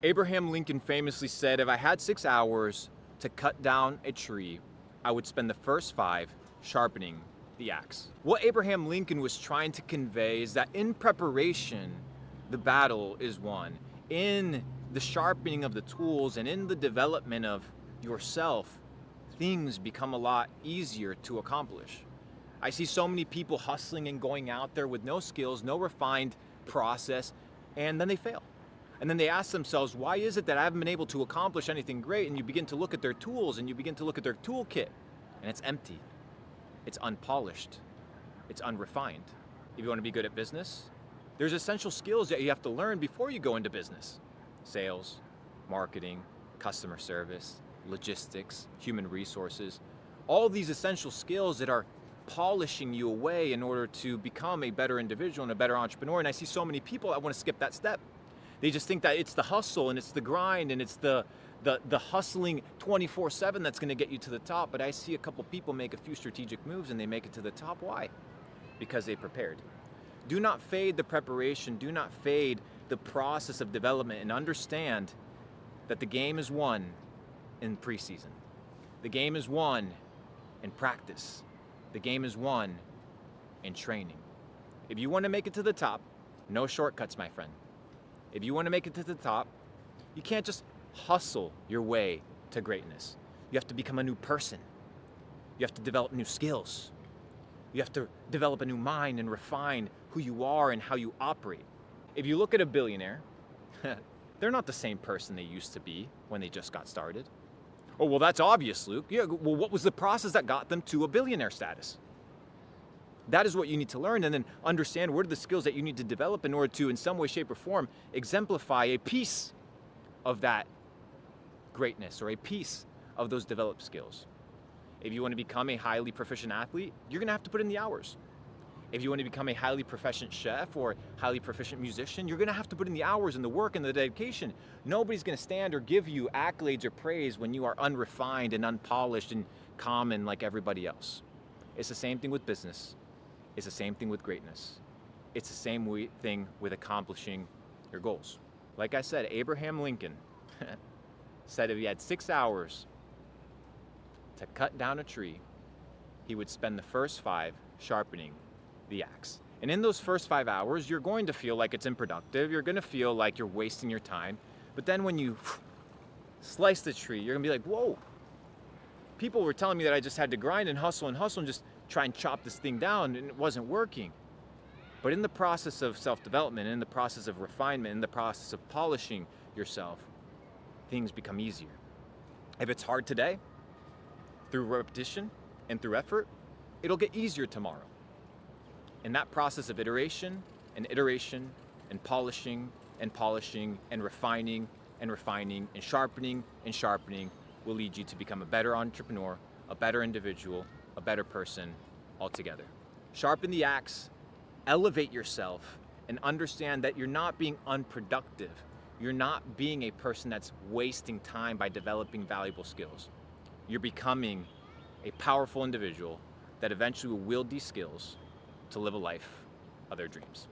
Abraham Lincoln famously said, if I had 6 hours to cut down a tree, I would spend the first 5 sharpening the axe. What Abraham Lincoln was trying to convey is that in preparation, the battle is won. In the sharpening of the tools and in the development of yourself, things become a lot easier to accomplish. I see so many people hustling and going out there with no skills, no refined process, and then they fail. And then they ask themselves, why is it that I haven't been able to accomplish anything great? And you begin to look at their tools and you begin to look at their toolkit, and it's empty. It's unpolished. It's unrefined. If you want to be good at business, there's essential skills that you have to learn before you go into business. Sales, marketing, customer service, logistics, human resources. All these essential skills that are polishing you away in order to become a better individual and a better entrepreneur. And I see so many people that want to skip that step. They just think that it's the hustle and it's the grind and it's the hustling 24/7 that's going to get you to the top. But I see a couple people make a few strategic moves and they make it to the top. Why? Because they prepared. Do not fade the preparation. Do not fade the process of development, and understand that the game is won in preseason. The game is won in practice. The game is won in training. If you want to make it to the top, no shortcuts, my friend. If you want to make it to the top, you can't just hustle your way to greatness. You have to become a new person. You have to develop new skills. You have to develop a new mind and refine who you are and how you operate. If you look at a billionaire, they're not the same person they used to be when they just got started. Oh, well, that's obvious, Luke. Yeah, well, what was the process that got them to a billionaire status? That is what you need to learn, and then understand what are the skills that you need to develop in order to, in some way, shape, or form, exemplify a piece of that greatness or a piece of those developed skills. If you want to become a highly proficient athlete, you're going to have to put in the hours. If you want to become a highly proficient chef or highly proficient musician, you're going to have to put in the hours and the work and the dedication. Nobody's going to stand or give you accolades or praise when you are unrefined and unpolished and common like everybody else. It's the same thing with business. It's the same thing with greatness. It's the same thing with accomplishing your goals. Like I said, Abraham Lincoln said if he had 6 hours to cut down a tree, he would spend the first 5 sharpening the axe. And in those first 5 hours, you're going to feel like it's unproductive. You're going to feel like you're wasting your time. But then when you slice the tree, you're going to be like, whoa. People were telling me that I just had to grind and hustle and just try and chop this thing down, and it wasn't working. But in the process of self-development, in the process of refinement, in the process of polishing yourself, things become easier. If it's hard today, through repetition and through effort, it'll get easier tomorrow. And that process of iteration and iteration and polishing and polishing and refining and refining and sharpening will lead you to become a better entrepreneur, a better individual, a better person altogether. Sharpen the axe, elevate yourself, and understand that you're not being unproductive. You're not being a person that's wasting time by developing valuable skills. You're becoming a powerful individual that eventually will wield these skills to live a life of their dreams.